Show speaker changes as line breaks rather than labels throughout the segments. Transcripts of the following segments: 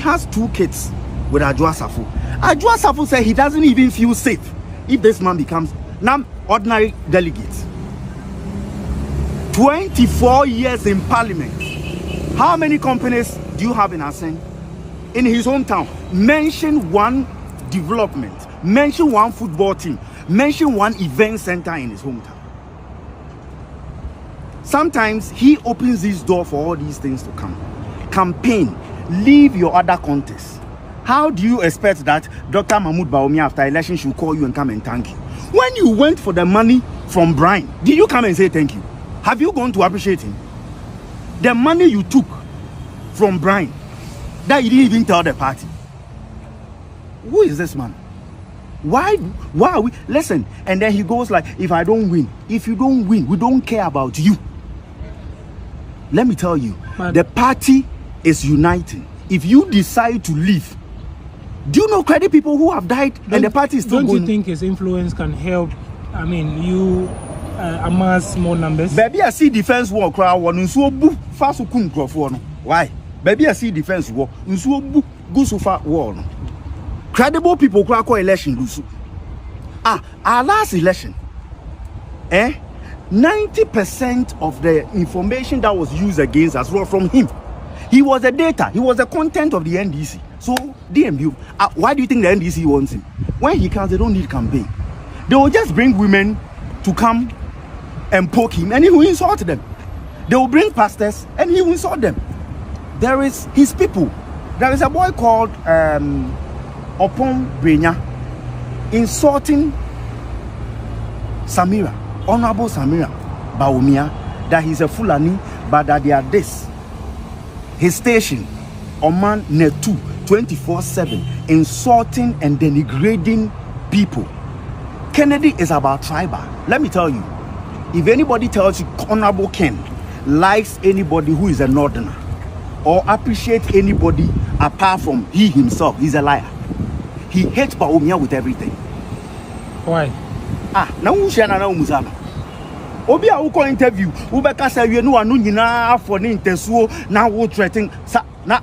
has 2 kids with Adwoa Safo. Adwoa Safo said he doesn't even feel safe if this man becomes now ordinary delegate. 24 years in parliament. How many companies do you have in Asen? In his hometown, mention one development, mention one football team, mention one event center in his hometown. Sometimes he opens his door for all these things to come. Campaign, leave your other contests. How do you expect that Dr. Mahmoud Bawumia after election should call you and come and thank you? When you went for the money from Brian, did you come and say thank you? Have you gone to appreciate him? The money you took from Brian, that you didn't even tell the party. Who is this man? Why are we? Listen, and then he goes like, if I don't win, if you don't win, we don't care about you. Let me tell you, the party is uniting. If you decide to leave, do you know credit people who have died and the party is still going?
Don't you think his influence can help? I mean, you amass more numbers.
Baby, I see defense war crowd one so bu fast kun crofo no. Why? Baby, I see defense war so bu go so far war no. Credible people crowd call election lose. Our last election, 90% of the information that was used against us was from him. He was the data, he was the content of the NDC. So, DMU, why do you think the NDC wants him? When he comes, they don't need campaign. They will just bring women to come and poke him, and he will insult them. They will bring pastors, and he will insult them. There is his people. There is a boy called Opon Brenya insulting Samira, Honorable Samira Bawumia, that he's a Fulani, but that they are this. His station, Oman Netu, 24/7, insulting and denigrating people. Kennedy is about tribal. Let me tell you, if anybody tells you Honorable Ken likes anybody who is a northerner or appreciate anybody apart from he himself, he's a liar. He hates Bawumia with everything.
Why?
Now who shall know Muzama? Obi a uko interview, ubeka say we no anu nyina for ne intesuo na wo threaten na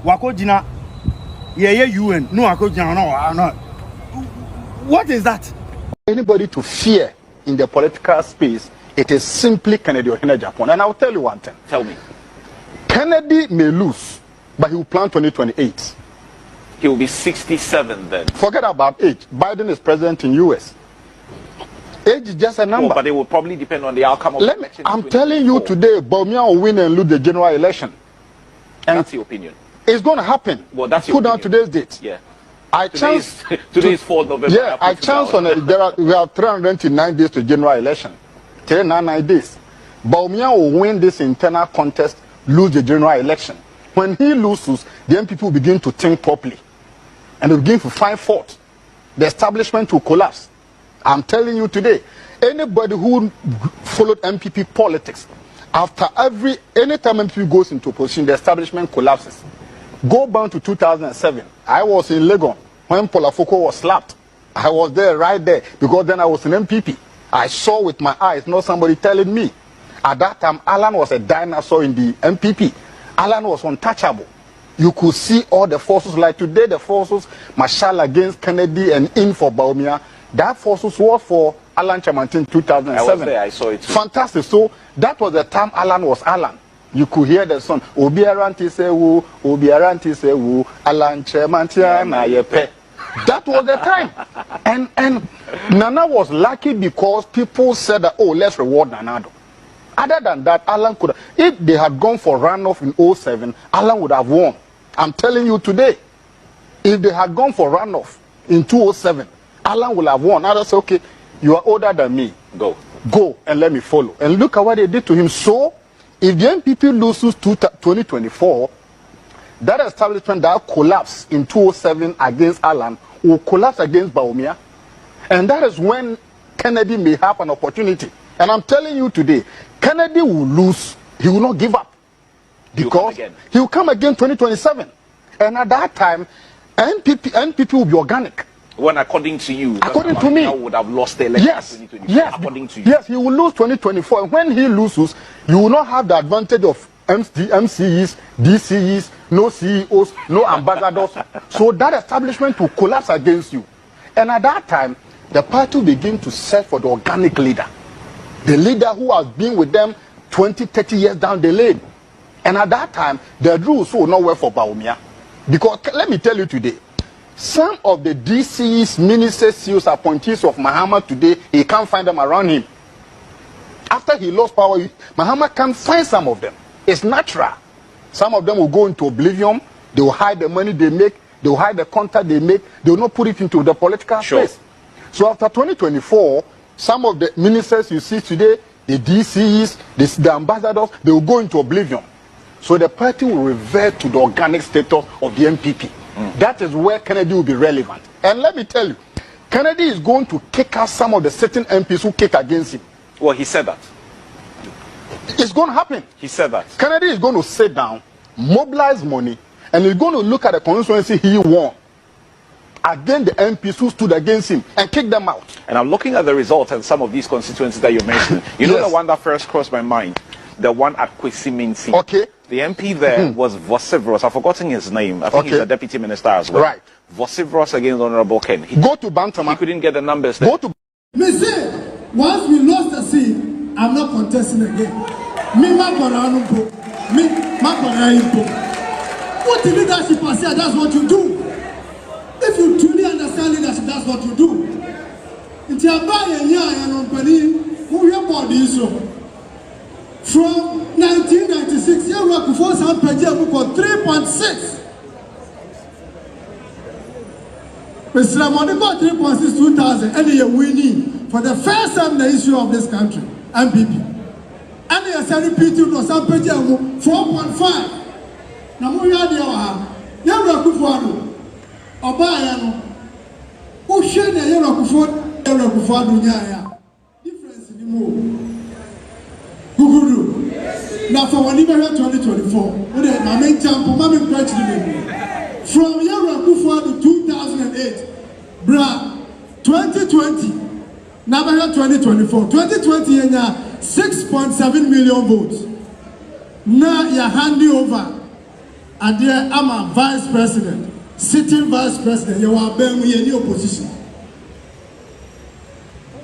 wako jina ye UN no wako jina no. What is that?
Anybody to fear in the political space, it is simply Kennedy Agyapong. And I'll tell you one thing.
Tell me.
Kennedy may lose, but he will plan 2028.
He will be 67 then.
Forget about age. Biden is president in US. Age is just a number.
But it will probably depend on the outcome of the election.
I'm telling you today, Bawumia will win and lose the general election.
And that's your opinion.
It's going to happen.
Well, that's your
Put down today's date.
Yeah.
Today
is 4th November.
Yeah, I chance on it. We have 329 days to general election. 399 days. Bawumia will win this internal contest, lose the general election. When he loses, the NPP will begin to think properly. And they begin to find fault. The establishment will collapse. I'm telling you today, anybody who followed NPP politics, anytime NPP goes into opposition, the establishment collapses. Go back to 2007. I was in Legon when Polafoko was slapped. I was there, right there, because then I was in NPP. I saw with my eyes, not somebody telling me. At that time, Alan was a dinosaur in the NPP. Alan was untouchable. You could see all the forces, like today, the forces, Marshall against Kennedy and in for Bawumia. That forces was for Alan Chamantin in 2007.
I was there, I saw it too.
Fantastic. So that was the time Alan was Alan. You could hear the song. Obi Aranti se wu, Alan Chamantin na yepe. That was the time. And Nana was lucky because people said that, oh, let's reward Nanado. Other than that, Alan could have, if they had gone for runoff in 2007, Alan would have won. I'm telling you today, if they had gone for runoff in 2007, Alan would have won. Others say, okay, you are older than me. Go and let me follow. And look at what they did to him. So, if the NPP loses 2024, that establishment that collapsed in 2007 against Alan will collapse against Bawumia. And that is when Kennedy may have an opportunity. And I'm telling you today, Kennedy will lose. He will not give up. Because he will come again 2027. And at that time, NPP will be organic.
When according to you,
according to me,
would have lost the election.
Yes,
according to you.
Yes, he will lose 2024. And when he loses, you will not have the advantage of MCEs, DCEs, no CEOs, no ambassadors. So that establishment will collapse against you. And at that time, the party will begin to search for the organic leader. The leader who has been with them 20, 30 years down the lane. And at that time, the rules will not work for Bawumia. Because let me tell you today, some of the DCs, ministers, CEOs, appointees of Mahama today, he can't find them around him. After he lost power, Mahama can't find some of them. It's natural. Some of them will go into oblivion. They will hide the money they make. They will hide the contact they make. They will not put it into the political space. So after 2024, some of the ministers you see today, the DCs, the ambassadors, they will go into oblivion. So the party will revert to the organic status of the NPP. That is where Kennedy will be relevant. And let me tell you, Kennedy is going to kick out some of the certain MPs who kick against him.
Well, he said that.
It's going to happen.
He said that.
Kennedy is going to sit down, mobilize money, and he's going to look at the constituency he won against the MPs who stood against him and kick them out.
And I'm looking at the results and some of these constituencies that you mentioned. You know the one that first crossed my mind? The one at Kwesi-Minsi.
Okay.
The MP there was Vociferous. I've forgotten his name. I think he's a deputy minister as well.
Right.
Vociferous against Honorable Ken.
Go to Bantama.
He couldn't get the numbers there.
Go to...
Me say, once we lost the seat, I'm not contesting again. Me, what the leadership has said, that's what you do. If you truly understand leadership, that's what you do. It's a buy and who you bought this. From 1996, you work before some Pajam got 3.6. Mr. Monica 3.6 2000, and you're winning for the first time in the history of this country, NPP. And you're selling PT to some Pajam 4.5. Now, we are there. You work before Obayano. Who should you work before Dunya? Difference in the move. Now for 2024, my main jump, my main question from Yara to 2008, bra 2020, now 2024, 2020 6.7 million votes. Now you're handing over, and there I'm a vice president, sitting vice president. You are being in your opposition.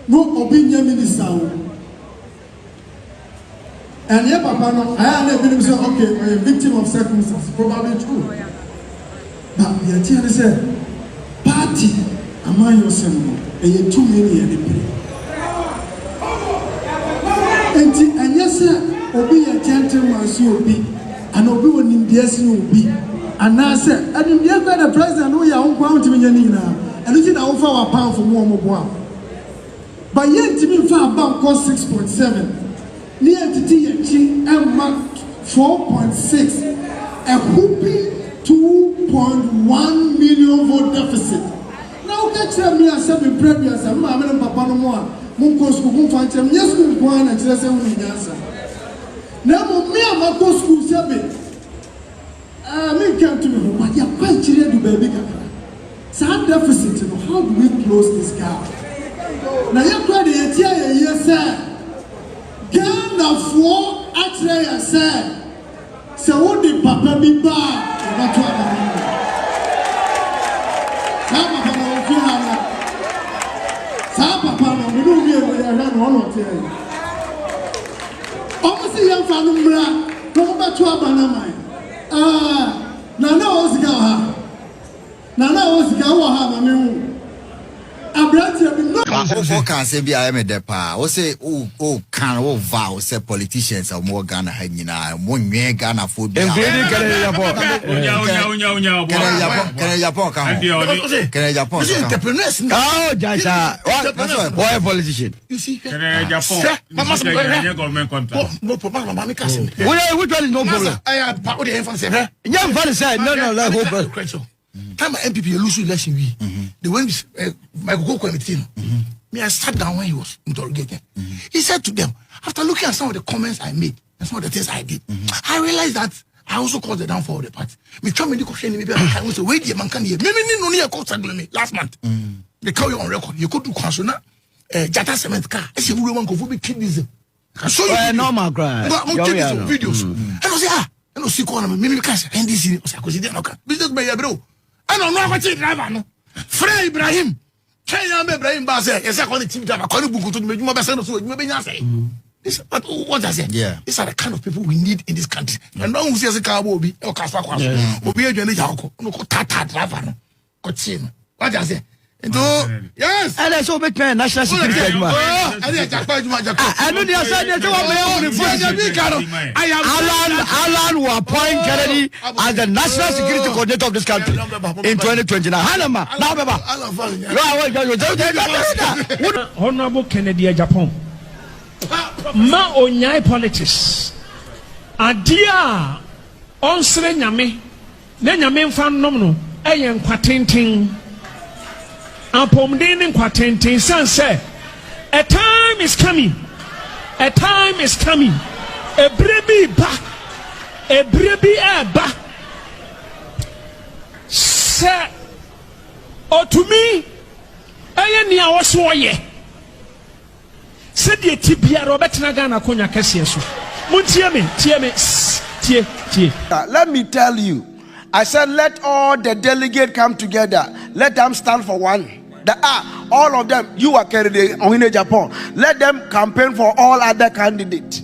No opinion minister. And yeah, Papa, no, I have never been say, okay, I'm a victim of circumstances. Probably true. But the idea is a party, am I yourself? And you're too many at the play. And yes, sir, Obi a gentleman, so Obi, and Obi will in the S. Obi. And I said, and in the other, the president, we are on ground to me now. And we did offer a pound for more mobile. But yet, to me, for about cost 6.7. Near to TNG and mark 4.6, a whooping 2.1 million vote deficit. Now, catch me as some previous, and Mamma and Papa no more. Munko school, Munfancham, yes, Munkuan, and Chelsea Winasa. Now, me and Marco school, Sabi. Me came to me, but you're quite chilly to baby. Sad deficit, how do we close this gap? Now, you're quite a year, sir. Ghana for actually said, so what the Papa be bad? Papa, we don't hear where I ran one or two. Almost a young family, no matter to a banana. Nana was Gaha. Nana was Gaha, I brought you.
What can say be I am a depa? Or say, oh, can vow, say politicians are more Ghana hanging out, one year Ghana food. Kennedy Agyapong.
Entrepreneurs. Oh, Jaja. Why a politician? You see, Kennedy Agyapong. Government contract. No problem, Mammy Cassin. Which one is no problem? I have power the infant. Young father said, no, no, time NPP lose election, the when my go committee. Me, I sat down when he was interrogating. He said to them, after looking at some of the comments I made and some of the things I did, I realized that I also caused the downfall of the party. Me try me to question maybe I was wait the man can hear. Me no near court me last month. They call you on record. You could do consona Jata cement car. I say we want go for be kidneys. I show you normal cry.
Videos. And I say
no see corner me cash NDC o ko si dey no ka business man ya bro and no ko driver no Frey Ibrahim Kenya Ibrahim ba say yes ko chief driver ko ni buku to me be say no so me be nya say this but what I say these are the kind of people we need in this country and no who say say ka obi o ka fa kwa obi adwane ja ko no ko tata driver no ko chi no what I say into yes and so make national security aduma I know they are saying they Alan will appoint Kennedy as the national security coordinator of this country in 2029 Hanama now baba
Honorable Kennedy Agyapong ma onyai politics adia onsre nyame na nyame mfa nom no eye nkwatenten apomden nkwatenten sanse a time is coming ebrebi eba se otumi eye ni awoso ye said ye tibia Robert Nagana Konya Kesiesu.
Let me tell you, I said let all the delegates come together, let them stand for one. All of them, you are Kennedy Agyapong, let them campaign for all other candidates.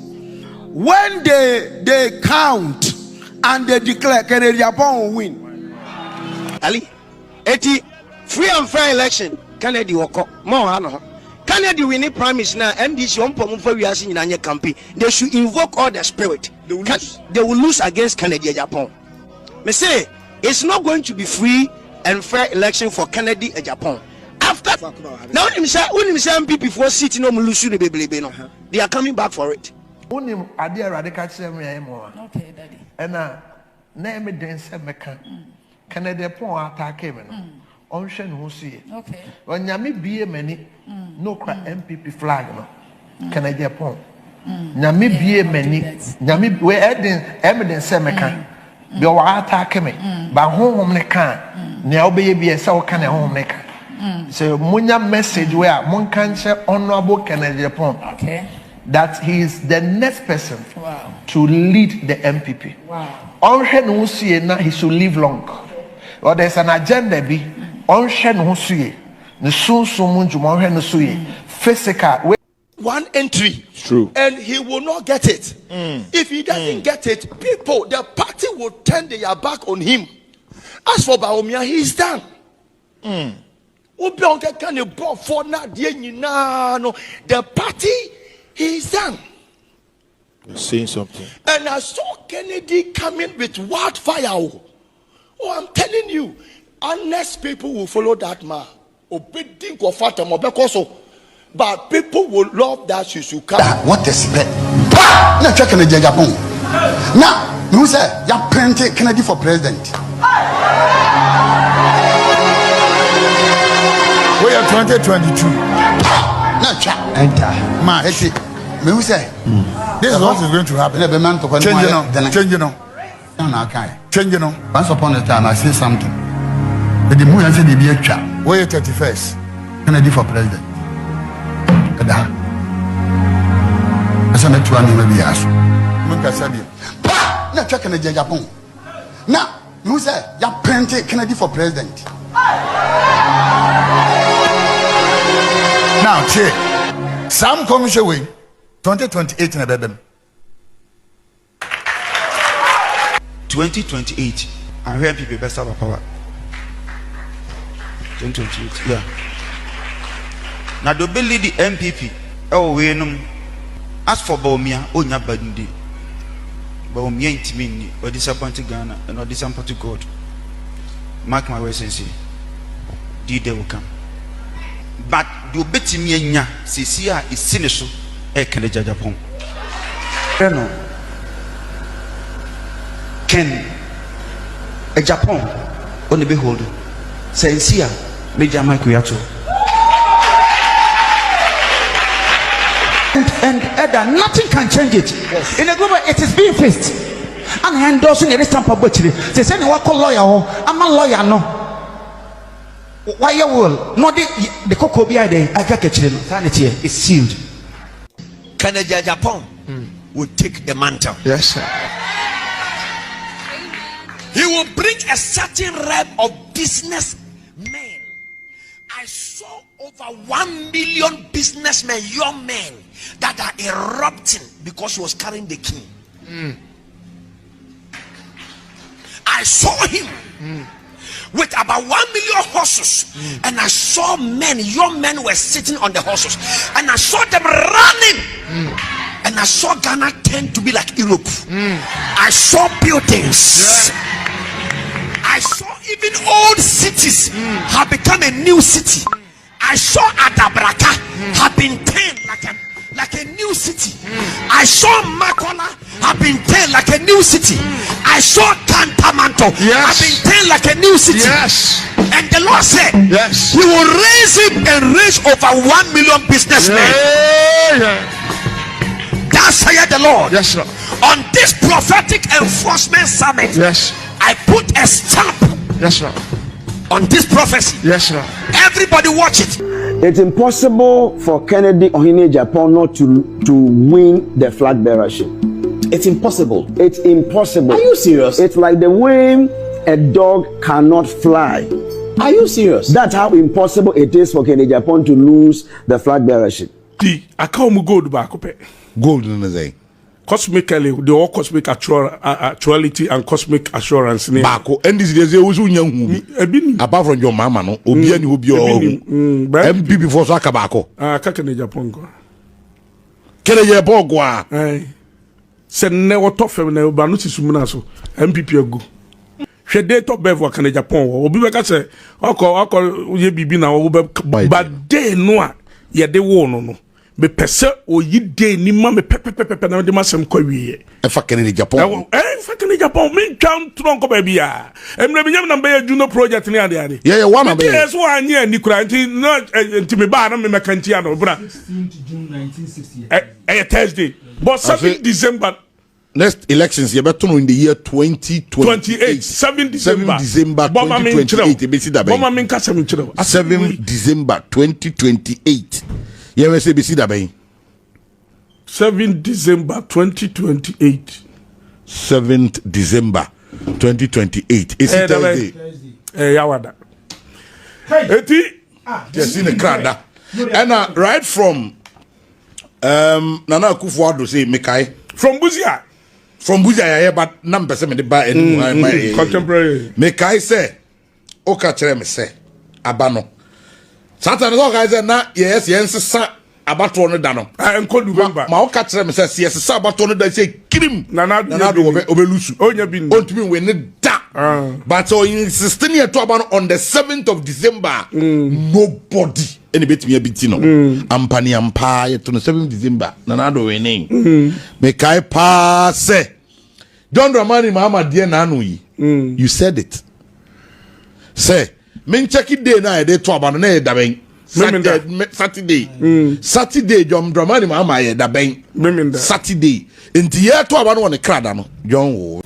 When they count and they declare Kennedy Agyapong will win.
Ali, 80 free and fair election, Kennedy Woko, more Kennedy winning prime minister now MDC on Pomufo we are seeing in campaign. They should invoke all the spirit. They will lose against Kennedy Agyapong. Me say it's not going to be free and fair election for Kennedy Agyapong. After now, when NPP for sitting on Mulusu the baby no, they are coming back for it.
Okay, daddy.
And name it then said mekan Kennedy Agyapong attack him. Okay. When Yami be many no cry NPP flag no Kennedy Agyapong. Yami be many Yami we evidence say mekan. Be wa attack me. Ba home ne kan. Ne obey be say o kan home ne kan. So munya message where mon can say honorable Kennedy Agyapong.
Okay.
That he is the next person to lead the NPP. Wow. He should live long. Or there's an agenda be physical.
One entry.
True.
And he will not get it. If he doesn't get it, the party will turn their back on him. As for Bawumia, he is done. The party, he is done.
You're saying something.
And I saw Kennedy coming with wildfire. Oh, I'm telling you, unless people will follow that man, but people will love that she should come.
What is it? Now check Kennedy Agyapong. Now, you say you printed Kennedy for president. We are 2022. Now check.
Enter.
Ma, it's me say. This is what is going to happen. Change it now. Change it now. Once upon a time, I say something. But the moon said the be a chap. Wait 31st. Kennedy for president. I said that you are maybe asked. Look at Sabi. Now check Kennedy Agyapong. Now, you say you printed Kennedy for president. Now, check. Some commission way 2028 in a bedroom.
2028. I'm hearing people best have a power. 2028. Yeah. Now the belly the NPP. Oh we know. As for Bawumia, onya badindi. Bawumia intimini or disappointed Ghana and or disappointed God. Mark my words and say, the day will come. But do beti me nya sisia is siniso Kennedy Agyapong. No. Ken Agyapong on the behold. Sensia Major Mike Yato. And nothing can change it. Yes. In a global, it is being faced. And endorsing a stamp of butchery. They say, "What lawyer? I'm a lawyer, no. Why you will? No, the cocoa beer day. I got a chill. Sanity is sealed."
Kennedy Agyapong will take the mantle.
Yes, sir.
He will bring a certain rep of businessmen. I saw over 1 million businessmen, young men, that are erupting because he was carrying the king. I saw him with about 1 million horses, and I saw men, young men were sitting on the horses, and I saw them running, and I saw Ghana turn to be like Europe. I saw buildings. I saw even old cities have become a new city. I saw Adabraka have been turned like a new city. I saw Makola have been turned like a new city. I saw Kantamanto have been turned like a new city. And the Lord said, He will raise him and raise over 1 million businessmen. Thus saith the Lord. On this prophetic enforcement summit, I put a stamp on this prophecy. Everybody watch it.
It's impossible for Kennedy Agyapong not to win the flag bearership.
It's impossible.
It's impossible.
Are you serious?
It's like the way a dog cannot fly.
Are you serious?
That's how impossible it is for Kennedy Agyapong to lose the flag bearership.
I can't gold back.
Gold in the day.
Cosmically, the all cosmic actuality and cosmic assurance.
Bako, and this is also young. Apart from your mama, no, Obiani will be your MP before Sakabako.
Kennedy Agyapong.
Kennedy Agyapong.
Said never top feminine, but not Suminaso, MPP go. She did top bev Kennedy Agyapong. Obi say, Oko, ye be now, but they know, yet they won't know. Me pese o yi de ni ma me pepe na de masem kwa wiye
e fa Kennedy Agyapong
fa Kennedy Agyapong me twan tronko ba bia emre me nyam na be juno project ni ade
yeah one be
yes one year ni kura nti no nti me ba na me mekanti ano bra
16th June 1960
Thursday but 7 December
next elections you better know in the year 2028
7 December
2028
Boma min ka 7
December 2028 yeah, we say be see that by
7 December 2028.
7th December 2028. Is it Thursday?
Yawada. Eti.
Just in the crowd. And right from Nana Akufo-Addo say Mekai
from Buzia.
From Buzia, yeah, but number 7 the buy
contemporary.
Mekai say, Oka chere me say Abano. Sometimes all guys say na yes sa abato no da no
enko November
ma o ka kire me say yes sa abato no da say kirim
na
do obelusu
onya bi
ontumi win da but so insisting here to about on the 7th of December nobody any bit me abiti no ampani ampa ye to no 7th December na do winning me kai pa say John Dramani Mahama die na anu yi you said it say men check it day na dey to about na da ben Saturday John Dramani Mahama ye da ben Saturday enti ye to about no ne krada no John wo